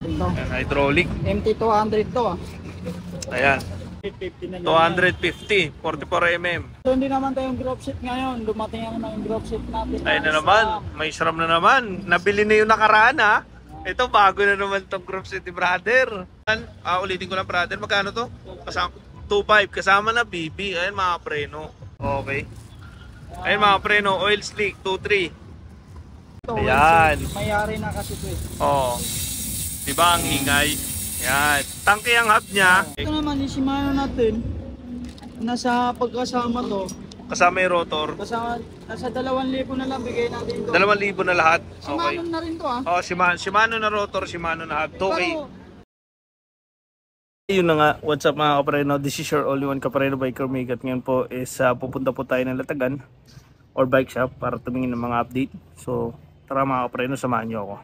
Ito. Ayan, hydraulic. MT200 to ah. Ayan. 250 na lang. 250, 44mm. So hindi naman tayong drop set ngayon. Dumating ang mga drop set natin. Ayun na naman, may SRAM na naman. Nabili na yung nakaraan ha. Ito, bago na naman itong group set ni brother. Ulitin ko lang brother, magkano to? 2.5, kasama na BB. Ayun mga preno. Okay. Ayun mga preno, oil slick, 2.3. Ayan. Mayari na kasi ito eh. Oo. Diba ang ingay? Yan. Tangke ang hub niya. Ito naman yung Shimano natin. Nasa pagkasama to. Kasama yung rotor. Kasama, nasa 2,000 na lang bigay natin ito. 2,000 na lahat. Okay. Shimano na rin to ah. Oh, Shimano na rotor, Shimano na hub. 2K. Pero, Yun na nga, what's up mga kapareno? This is your only one kapareno biker Mig. At ngayon po is pupunta po tayo ng Latagan or bike shop para tumingin ng mga update. So tara mga kapareno, samahan nyo ako.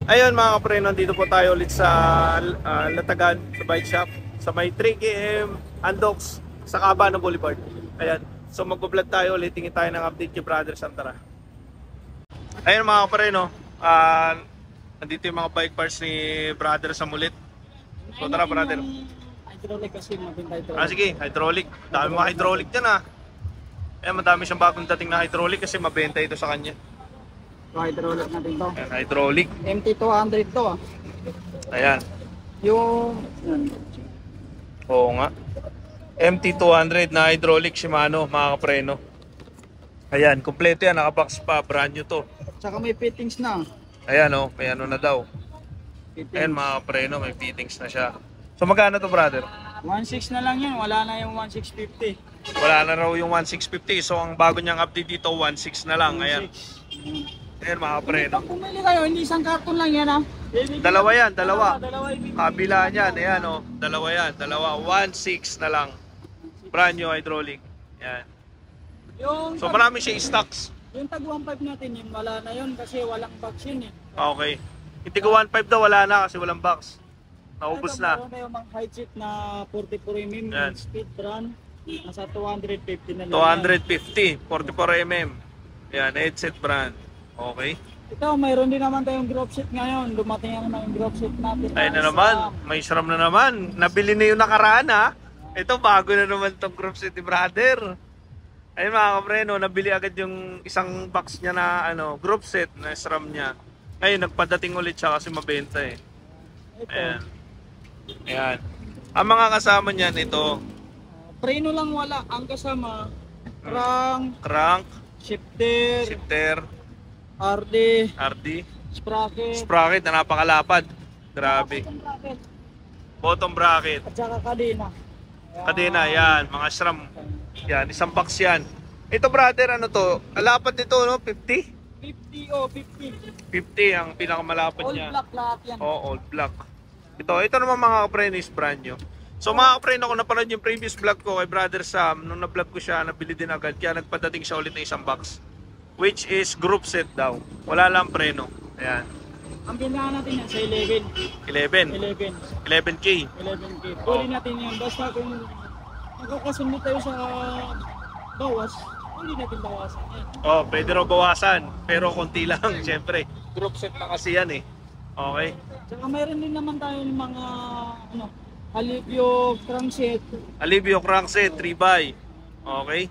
Ayun mga kapareno, dito po tayo ulit sa Latagan, sa bike shop, sa may 3KM Andox sa Cabano Boulevard. Ayan, so mag-vlog tayo ulit, tingin tayo ng update kay Brother Santara. Ayun mga kapareno, nandito yung mga bike parts ni Brother Samulit. So tara brother. hydraulic kasi mabing hydraulic. Sige, hydraulic. Dami mga hydraulic dyan Ayan, madami siyang bagong dating na hydraulic kasi mabenta ito sa kanya. So hydraulic natin to. Ayan, hydraulic. MT200 to ah. Ayan. Yung Oo nga. MT200 na hydraulic Shimano mga kapreno. Ayan, kompleto yan. Nakabox pa. Brand new to. Tsaka may fittings na. Ayan may ano na daw. Fittings. Ayan mga kapreno, may fittings na siya. So magkano to brother? 1.6 na lang yan. Wala na yung 1.650. Wala na raw yung 1.650. So ang bago niyang update dito, 1.6 na lang. Ayan. Ayan mga kapreno. Pag pumili kayo, hindi isang karton lang yan ah. Dalawa yan, dalawa. Dalawa yung Kabila niyan, ayan dalawa yan. Dalawa, 1.6 na lang. Brand new hydraulic. Ayan. Yung So marami siya stocks. yung tag 1.5 natin, yung wala na yun kasi walang box yun eh. Okay. Hindi ko 1.5 daw, wala na kasi walang box. Naubos na. Meron tayong mga height seat na 44mm Yan. speed run. Nasa 250 na lang. 250, 44mm. Yan, headset brand. Okay. Ito, mayroon din naman tayong drop set ngayon. Dumating ang mga drop set natin. Ayun na naman, may SRAM na naman. Nabili na yung nakaraan Ito, bago na naman itong group set ni brother. Ayun mga kapreno, nabili agad yung isang box niya na group set na SRAM niya. Ayun, nagpadating ulit siya kasi mabenta eh. Ito, Ayan. Ayan. Ang mga kasama niyan ito, preno lang wala. Ang kasama, crank, crank, shifter, shifter, RD, RD, sprocket, sprocket na napakalapad. Grabe. bracket, Bottom bracket, at saka kadena. kadena, yan, mga SRAM. Yan, isang box yan. Ito brother, ano to? Alapad nito, 50? 50 o 50. 50 ang pinakamalapad All niya. black lahat yan. Old black. Ito naman mga kapreno is brand new. So mga kapreno, kung napanood yung previous vlog ko kay Brother Sam, nung na-vlog ko siya, nabili din agad. Kaya nagpadating siya ulit ng isang box. Which is group set daw. Wala lang preno. Ayan. Ang binahan natin yan sa 11. 11. 11. 11K. 11K. Pwede natin yan. Basta kung magkakasunod tayo sa bawas, pwede natin bawasan yan. Pwede raw bawasan. Pero konti lang, syempre. Group set na kasi yan eh. Okay. Saka mayroon din naman tayo ng mga alivio crankset. Alivio crankset 3x. Okay.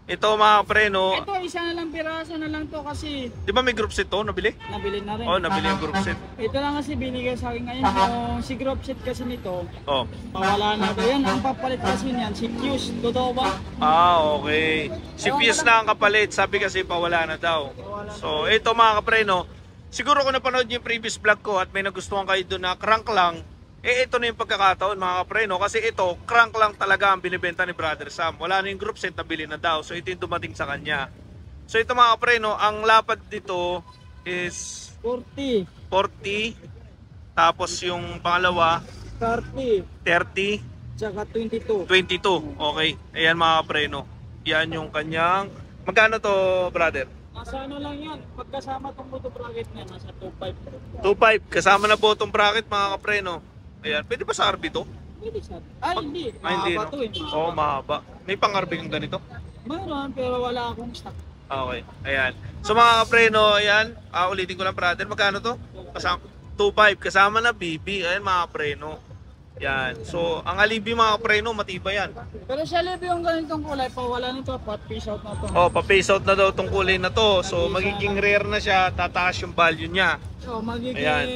Ito mga preno. Ito isa na lang piraso na lang to kasi Di ba may group set to? Nabili? nabili na rin. Nabili yung group set. Ito lang kasi binigay sa akin ngayon. Yung si group set kasi nito, Oh. pawala na. Yan ang papalit kasi niyan. Si Fuse. Totoo ba? Okay. Si Fuse na ang kapalit. Sabi kasi pawala na daw. So, ito mga kapreno. Siguro kung napanood niyo yung previous vlog ko at may nagustuhan kayo doon na crank lang, ito na yung pagkakataon mga kapreno. Kasi ito, crank lang talaga ang binibenta ni Brother Sam. Wala na yung group set na bili na daw. So, ito yung dumating sa kanya. So, ito mga kapreno, ang lapad dito is 40. 40. Tapos yung pangalawa, 30. 30. Tsaka 22. 22. Okay. Ayan mga kapreno. Yan yung kanyang... Magkano to, brother? Nasa ano lang yan. Pagkasama itong motor bracket niya, nasa 2.5. 2.5. Kasama na bottom bracket mga kapreno. Ayan. Pwede ba sa RB to? Pwede sa... hindi. Hindi, Mahaba no? to eh. Oo, mahaba. May pang-RB kang ganito? Mayroon, pero wala akong stock. Okay, ayan. So mga kapreno, ayan, ulitin ko lang brother, magkano to? Kasama 2.5 kasama na BB, ayan mga kapreno. Yan. So, ang alibi mga kapreno, matibay yan. Pero sa libre yung ganitong kulay, pawala nito, pat-piece out na to. Oh, pa-phase out na daw tong kulay na to. So, magiging rare na siya, tataas yung value niya. So, magiging Ayan.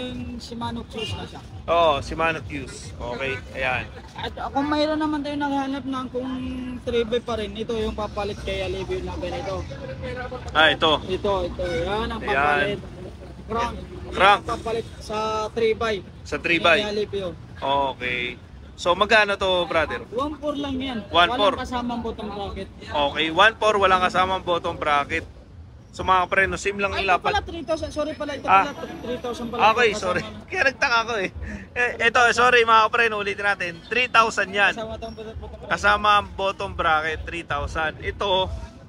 Shimano Cruise na siya. Oo, Shimano Fuse. Okay, ayan. At kung mayroon naman tayo naghahanap ng kung 3x pa rin, ito yung papalit kay Alivio na ganito. Ito. Ito. Yan ang Ayan. papalit. Crank. Crank. Yan ang papalit sa 3x. Sa Kay 3x. Alivio. Okay. So, magkano to, brother? 1.4 lang yan. 1.4. Walang kasamang bottom bracket. Okay, 1.4, walang kasamang bottom bracket. So, mga kapreno, sim lang Ay, ito pala ilapat. 3,000. Sorry pala, ito pala 3,000 pala. Okay, Kasama sorry. na. Kaya nagtaka ko eh. Ito, sorry mga kapreno, ulitin natin. 3,000 yan. Kasama itong bottom bracket. Kasama ang bottom bracket, 3,000. Ito,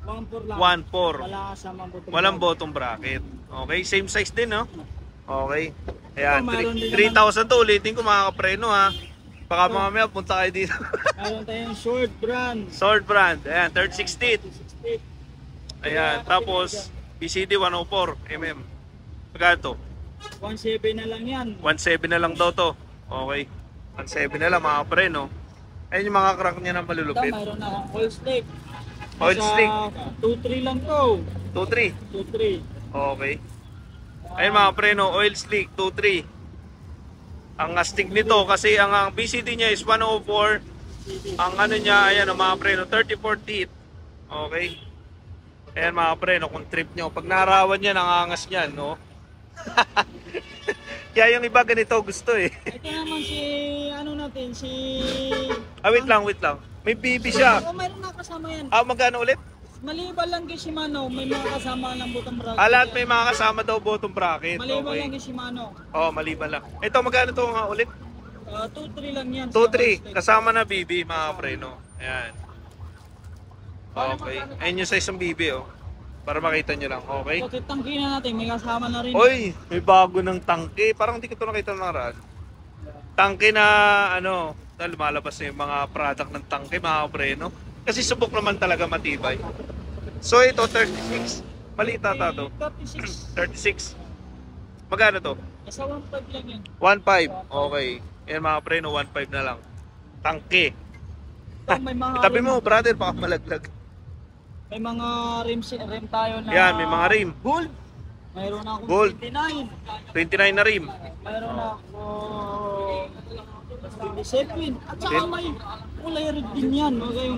1.4 lang. 1.4. Wala kasamang bottom Walang bracket. bottom bracket. Okay, same size din, no? Okay. Ayan, Ito, mayroon din 3,000 to. Ulitin ko mga kapreno, ha? Baka mamaya punta kayo dito. Meron tayong short brand. Sword brand. Ayan, 360. 60. Ayan, tapos BCD 104 mm. Magkano to? 1.7 na lang yan. 1.7 na lang daw to. Okay. 1.7 na lang mga pre, no? Ayun yung mga crank niya na Ito, malulupit. mayroon na akong oil stick. Oil stick. 2.3 lang to. 2.3. 2.3. Okay. Ayun mga pre, no? Oil stick 2.3. Ang astig nito kasi ang BCD niya is 104. Ang ano niya, ayan mga pre, no? 34 teeth. Okay. Ayan mga pre, no? Kung trip nyo. Pag narawan niya, nangangas niyan, no? Kaya yung iba ganito gusto eh. Ito naman si, ano natin, si... Wait lang. May BB siya. Oo, mayroon na kasama yan. Magkano ulit? Maliban lang kay Shimano, may mga kasama ng bottom bracket. Lahat may mga kasama daw bottom bracket. Maliban Okay. lang kay Shimano. Maliban lang. Ito, magkano to nga ulit? 2.3 lang yan. 2.3. Kasama na BB, mga preno. Ayan. Okay. Ayun yung size ng BB, oh. Para makita nyo lang. Okay. So, titangkin na natin, may kasama na rin. Oy, may bago ng tangke. Parang hindi ko ito nakita ng nakaraan. Tangke na, ano, lumalabas na yung mga product ng tangke, mga preno. Kasi subok naman talaga matibay. So ito 36. Maliit ata to. 36. 36. Magkano to? Nasa 1.5 lang yan. 1.5. Okay. Yan mga preno, 1.5 na lang. Tangke. Ito, may mga Itabi rim- mo, brother, baka malaglag. May mga rim tayo na... Yan, may mga rim. Gold. Mayroon na akong Gold. 29. 29 na rim. Mayroon na ako 27. At saka may kulay red din yan. Okay,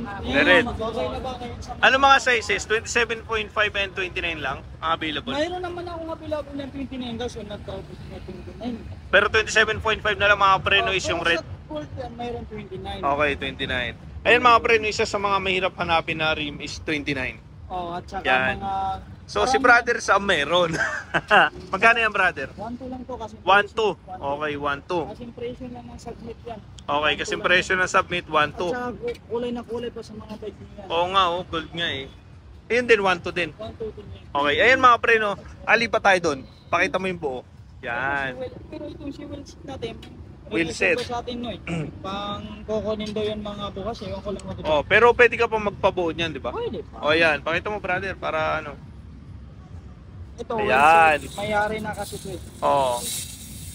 Red. Okay na ba kayo sa... Ano mga sizes? 27.5 and 29 lang ang available. Mayroon naman akong available ng 29 guys. So, nag-travel na 29. Pero 27.5 na lang mga preno is yung red. Sa gold yan, mayroon 29. Okay, 29. Ayun mga preno, isa sa mga mahirap hanapin na rim is 29. Oh, at saka Yan. mga... So si brother Sam meron. Magkano yan brother? 1.2 lang to kasi... 1.2. Okay, 1.2. Kasi presyo lang ng submit yan. Okay, kasi presyo ng submit At 1.2. saka kulay na kulay pa sa mga bike niya. Oo nga, gold nga eh. Ayun din, 1.2 din. 1.2 din yan. Okay, ayun mga pre, no. Ali pa tayo doon. Pakita mo yung buo. Yan. Pero itong si wheel set natin, Wheel set. sa atin no, pang kukunin daw yung mga bukas, ewan ko lang mo Oh, pero pwede ka pa magpabuo niyan, di ba? Pwede pa. Oh, yan. Pakita mo brother para ano. Ito, Ayan. wheel set, mayari na kasi ito eh. Oh.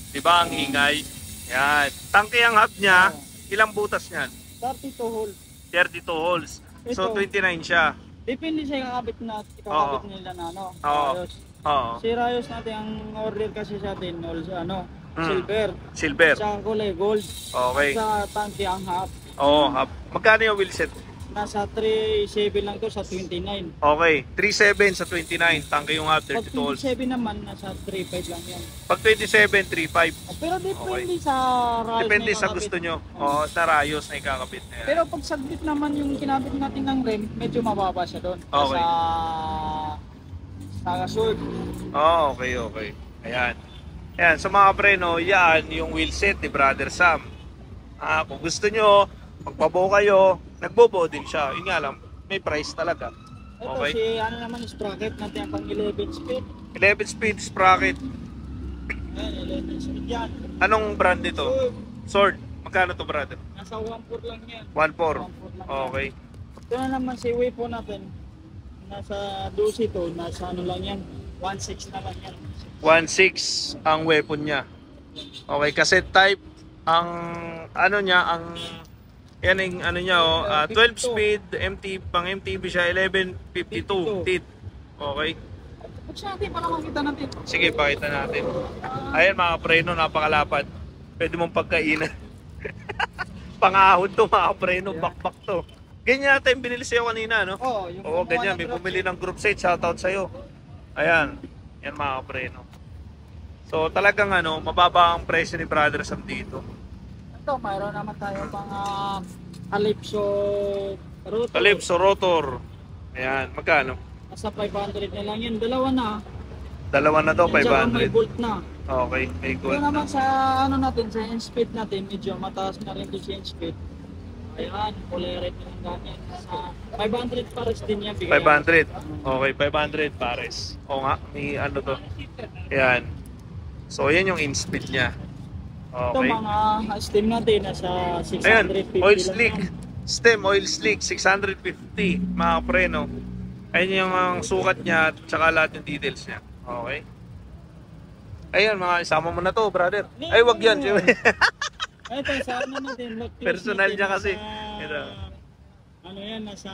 Di ba ang ingay? Yan. Tangke ang hub niya. Ilang butas niyan? 32 hole. 32 holes. So Ito. 29 siya. Depende sa ikakabit nila na ano. Oo. Rayos. Oo. Si Rayos natin, ang order kasi sa atin, ano, Hmm. silver. Silver. Sa kulay gold. Okay. Sa tanki ang half. Oo, hub. Magkano yung wheel set? Nasa 3.7 lang to sa 29. Okay, 3.7 sa 29, tangke yung hub, Pag 32 holes. 27 naman, nasa 3.5 lang yan. Pag 27, 3.5. Pero depende sa Rayos Depende na sa ikakabit. gusto nyo. Oo, sa rayos na ikakabit na yan. Pero pag saglit naman yung kinabit natin ng rim, medyo mababa siya doon. Okay. Sa sword. Oo, okay. Ayan. Ayan, sa mga preno, yan yung wheel set ni Brother Sam. Kung gusto nyo, magpabuo kayo, nagbobo din siya. Yun nga lang, may price talaga. Ito Okay. si ano naman sprocket natin pang 11 speed. 11 speed sprocket. Ayan, 11 speed yan. Anong brand nito? Sword. Sword. Magkano to brother? Nasa 1.4 lang yan. 1.4. 1.4 lang Okay. yan. Ito na naman si Weipo natin. nasa 12 to, nasa ano lang yan, 1.6 na lang yan. 1.6 ang weapon niya. Okay, cassette type ang ano niya, ang yan ang ano niya 12 speed, pang MTB siya, 1152 teeth. Okay. Buksan natin para makita natin. Sige, pakita natin. Ayan mga preno, napakalapad. Pwede mong pagkainan. Pangahon to mga preno, bakbak to. Ganyan natin binili sa'yo kanina, no? Oo, yung Oo, ganyan. May bumili ng group set. Shoutout sa'yo. Ayan. Yan mga preno. So talagang ano, mababa ang presyo ni Brother Sam dito. Ito, mayroon naman tayo pang Calypso rotor. Calypso rotor. Ayan, magkano? Nasa 500 na lang yan. Dalawa na. Dalawa na to, Yan, tsaka may 500. bolt na. Okay, may Ito gold naman na. sa ano natin, sa end speed natin, medyo mataas na rin yung end speed. Ayan, kulay red na lang ganyan. Sa 500 pares din yan. 500. Okay, 500 pares. O nga, may ano to. Ayan. So, yan yung in-speed niya. Ito Okay. mga stem natin, nasa Ayan, 650 oil lang slick. yan. Stem, oil slick, 650. Mga preno. Ayan yung ang sukat niya at saka lahat yung details niya. Okay. Ayun, mga isama mo na to, brother. Ay, wag yan. Ito, sa ano natin, lock close Personal natin, niya kasi. nasa- Ito. Ano yan, nasa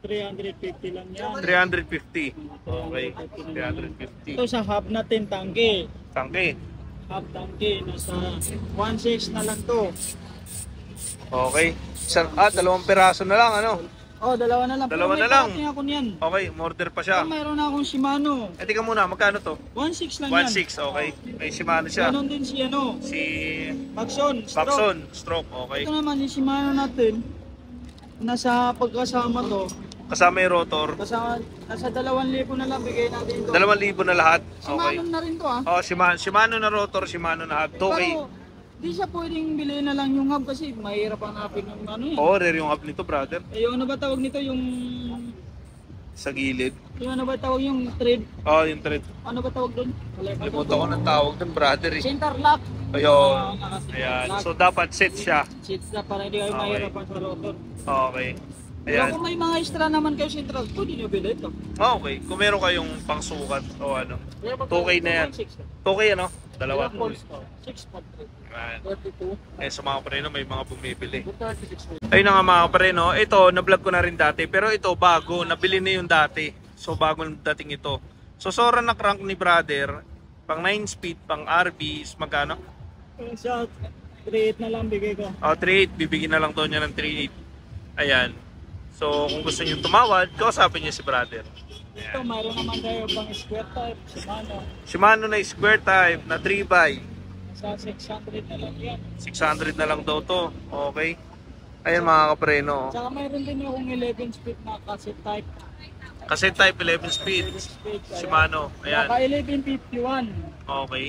350 lang yan. 350. Okay. 350. Ito sa hub natin, tangke. Tangke. Hub tangke, nasa 1.6 na lang to. Okay. Dalawang piraso na lang, ano? Oh, dalawa na lang. Dalawa Pero may na lang. parating ako niyan. Okay, order pa siya. Oh, mayroon na akong Shimano. Eh, tika muna, magkano to? 1.6 lang yan. 1.6, okay. May Shimano siya. Ganon din si ano, Si Maxon, stroke. Baxon, stroke, okay. Ito naman yung Shimano natin. Nasa pagkasama to. Kasama yung rotor. Nasa 2,000 na lang bigay natin ito. 2,000 na lahat. Okay. Shimano na rin to ah. Oh, Shimano na rotor, Shimano na hub. 2K. Pero di siya pwedeng bilhin na lang yung hub kasi mahirap ang hanapin yung ano eh. Oh, rare yung hub nito, brother. Eh, yung ano ba tawag nito? Yung Sa gilid. ano ba tawag yung thread? Oh, yung thread. Ano ba tawag doon? Limutan ko ng tawag dun, brother. Eh. Center lock. Ayun. Naka-center Ayan. lock. So, dapat set siya. Seats na para hindi kayo Okay. mahirapan sa rotor. Okay. Pero Ayan. kung may mga extra naman kayo sa central, pwede nyo bilhin ito. Okay. Kung meron kayong pangsukat o ano. 2K na yan. 2K ano? Dalawa. Ilang volts to? 6.3. Ayan. 32. Eh, sa mga preno, may mga bumibili. 36. Ayun na nga mga preno. Ito, na-vlog ko na rin dati. Pero ito, bago. Nabili na yung dati. So, bago dating ito. So, Sora na crank ni brother. Pang 9 speed, pang RB, is magkano? Sa 3.8 na lang bigay ko. Oh, 3.8. Bibigyan na lang daw niya ng 3.8. Ayan. So, kung gusto niyo tumawad, kausapin niyo si brother. Ito, mayroon naman tayo pang square type, Shimano. Shimano na square type na 3x. Sa 600 na lang yan. 600 na lang daw to. Okay. Ayan mga kapreno. Tsaka mayroon din akong 11 speed na cassette type. Kasi type 11 speed. 11 speed. Shimano. Ayan. Naka 1151. Okay.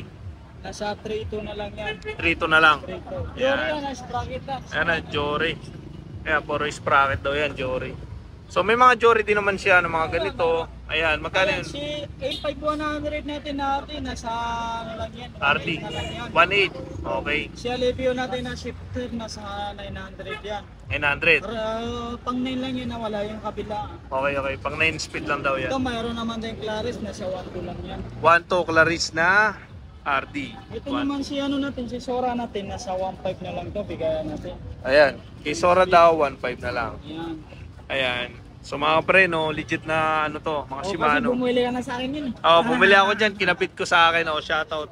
Nasa 3.2 na lang yan. 3.2 na lang. 3.2. Yan. Jory yan, nice bracket na. Ayan na, Jory. Ayan, puro sprocket daw yan, Jory. So may mga Jory din naman siya ng mga ganito. Ayan, magkano Ayan, yun? si 85100 natin nasa ano lang yan. RD. 1.8 na lang yan. 1.8. Okay. Si Alivio natin na shifter nasa 900 yan. 900. Pang 9 lang yun na wala yung kabila. Okay, okay. Pang 9 speed lang daw yan. Ito mayroon naman din Claris nasa 1.2 lang yan. 1.2 Claris na RD. Ito naman si ano natin, si Sora natin nasa 1.5 na lang to bigayan natin. Ayan. Kay Sora daw, 1.5 na lang. Ayan. Ayan. So mga pre, no, legit na ano to, mga O, Shimano. kasi bumili ka na sa akin yun. Oh, bumili ako diyan, kinabit ko sa akin, oh, shoutout.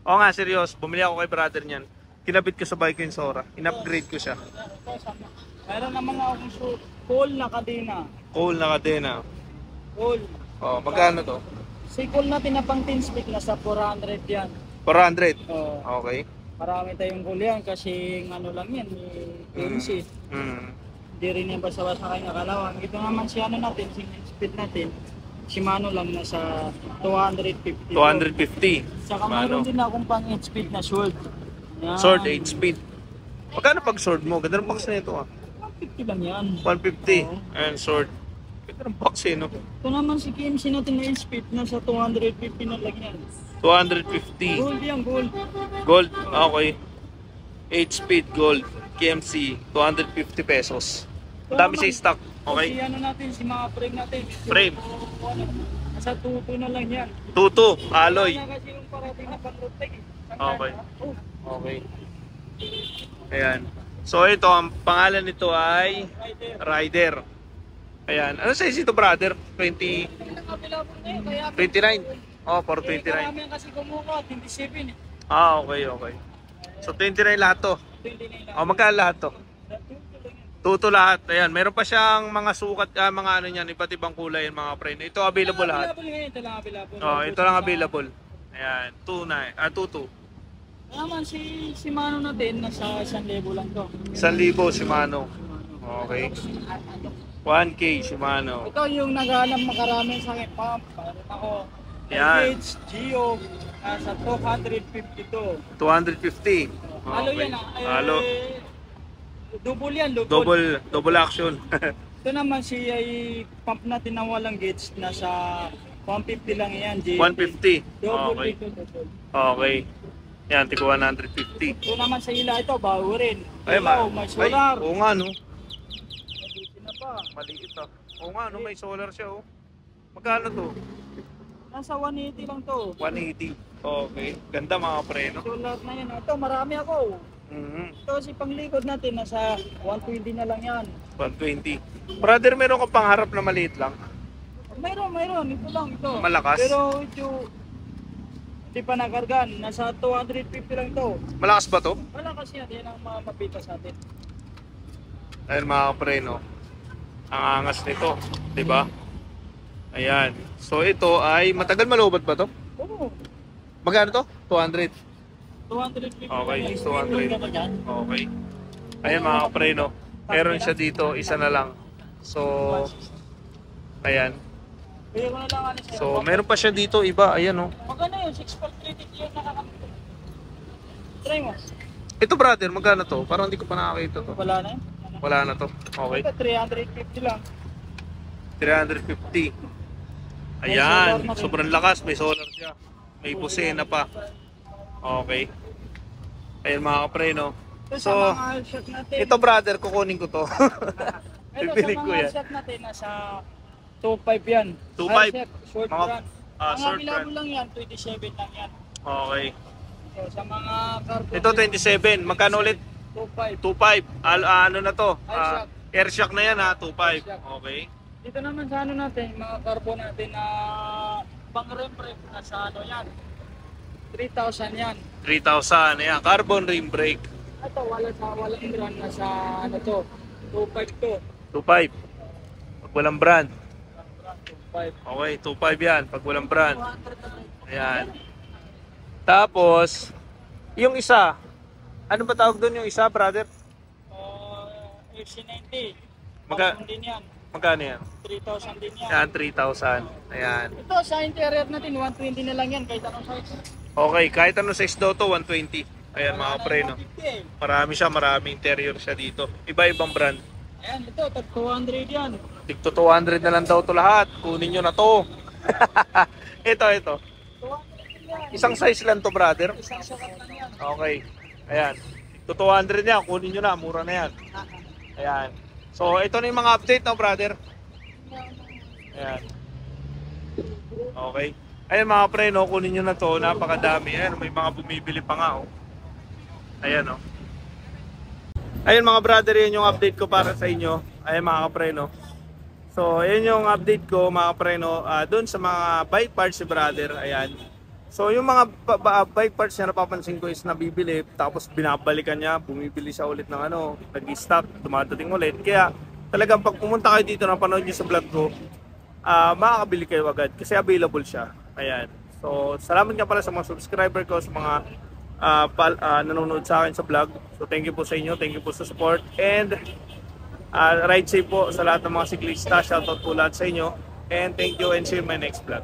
Oo nga, serious, bumili ako kay brother niyan. Kinabit ko sa bike ko yung Sora. In-upgrade ko siya. Mayroon naman akong full na kadena. Cool na kadena. Full. Oh, magkano to? Si full natin na pang 10 speed nasa 400 yan. 400. Oh, Okay. marami tayong full yan kasi ano lang yan, PMC. Hindi rin yan basta-basta kayo nakalawang. Ito naman si ano natin, si speed natin. Shimano lang nasa 250. 250. Saka mayroon din akong pang 8 speed na sword. Yan. Sword 8 speed. Magkano pag sword mo? Ganda ng box na ito ah. 150 lang yan. 150. Oo. And sword. Ganda ng box eh, no? Ito naman si KMC natin na 8 speed nasa 250 na lang yan. 250. Gold yan, gold. Gold. Okay. 8 speed gold. KMC. 250 pesos. Ito Dami naman, siya stock. Si Okay. ano natin, si mga frame natin. Frame. Ano, nasa 2 na lang yan. Tuto, alloy. Wala na kasi yung parating na pang-rotate eh. Okay. Oh, Okay. Ayan. So ito, ang pangalan nito ay right there. Rider. Ayan. Ano size ito, brother? 20, Available na yun, kaya 29? Oh, for eh, 29. karami kasi kumuha, 27 eh. Ah, okay, okay. So 29 lahat to. 29 lang. Oh, magkano lahat to? Tuto lang yan. Tuto lahat. Ayan, meron pa siyang mga sukat, mga ano niyan, iba't ibang kulay yung mga friend. Ito available lahat. Available ngayon, ito lang available. Oh, ito lang available. Ayan, 2 tuto. Naman si Mano natin, nasa 1,000 lang to. 1,000 Shimano. Okay. 1K Shimano. Ito yung naghahanap makarami sa akin, pump. Meron ako. Yan. LH, Geo, nasa 252. 250. Halo yan ah. Halo. Double yan, Double action. Ito naman si ay pump natin na walang gauge, nasa 150 lang yan. 150. Double Okay. dito, double. Okay. Yan, tig 150. Ito naman sa ila ito, bago rin. Ay, Ilaw, may solar. oo nga, no? Mabuti na pa. Maliit ah. Oo nga, no? May solar siya, oh. Magkano to? Nasa 180 lang to. 180. Okay. Ganda mga pre, no? Solar na yan. Ito, marami ako. Mhm. Ito si panglikod natin, nasa 120 na lang yan. 120. Brother, meron ka pang harap na maliit lang. Mayroon. Ito lang, ito. Malakas? Pero ito, hindi pa nakargan. Nasa 250 lang to. Malakas ba to? Malakas yan. Yan ang mga mapita sa atin. Ayun mga pre, no? Ang angas nito, 'di ba? Ayan. So ito ay matagal malubot ba to? Oo. Magkano to? 200. 250 Okay, lang. 200. Ka ba dyan? Okay. Ayan mga pre, no? Meron siya dito, isa na lang. So, ayan. Kaya ko na lang ano sa'yo. So, meron pa siya dito, iba. Ayan, no? Magkano yun? 6.3 yun nakakamit. Try mo. Ito brother, magkano to? Parang hindi ko pa nakakita to. Wala na yun. Wala na to. Okay. Ito, 350 lang. 350. Ayan, sobrang lakas. May solar siya. May busina pa. Okay. Ayan mga kapre, no? Ito So, sa mga shot natin. ito brother, kukunin ko to. Ito Bibili sa ko mga yan. shot natin, nasa 2.5 yan. 2.5. Shot, short Mga- run. Ang short available run. lang yan, 27 lang yan. Okay. So, sa mga cargo. Ito 27. Magkano ulit? 2.5. 2.5. Ano na to? Airshock. Airshock na yan ha, 2.5. Airshock. Okay. Dito naman sa ano natin, mga carbo natin na pang rem na sa ano yan. 3,000 yan. 3,000. Ayan, carbon rim brake. Ito, walang brand na sa ano to. 2.5 to. 2.5. Pag walang brand. 2.5. Okay, 2.5 yan. Pag walang brand. 200 na lang. Ayan. Tapos, yung isa. Ano ba tawag doon yung isa, brother? FC90. Magka- Carbo din yan. Magkano yan? 3,000 din yan. Yan, 3,000. Ayan. Ito sa interior natin, 120 na lang yan kahit anong size. Okay, kahit ano size daw to, 120. Ayan mga pre, no? 150 eh. Marami siya, marami interior siya dito. Iba-ibang brand. Ayan, ito, tag 200 yan. Tigto 200 na lang daw to lahat. Kunin nyo na to. ito. 200 din yan. Isang size lang to, brother. Isang sukat lang yan. Okay. Ayan. Tigto 200 yan. Kunin nyo na. Mura na yan. Ayan. So, ito na yung mga update, no, brother? Ayan. Okay. Ayan mga pre, no, kunin nyo na to. Napakadami. Ayan, may mga bumibili pa nga, oh. Ayan, oh. Ayan mga brother, yan yung update ko para sa inyo. Ayan mga kapre, no. So, ayan yung update ko mga kapre, no. Doon sa mga bike parts si brother. Ayan. So, yung mga bike parts na napapansin ko is nabibili, tapos binabalikan niya, bumibili siya ulit ng ano, nag-stock, dumadating ulit. Kaya talagang pag pumunta kayo dito, napanood niyo sa vlog ko, makakabili kayo agad kasi available siya. Ayan. So, salamat nga pala sa mga subscriber ko, sa mga nanonood sa akin sa vlog. So, thank you po sa inyo, thank you po sa support, and ride safe po sa lahat ng mga siklista. Shoutout po lahat sa inyo, and thank you and see you in my next vlog.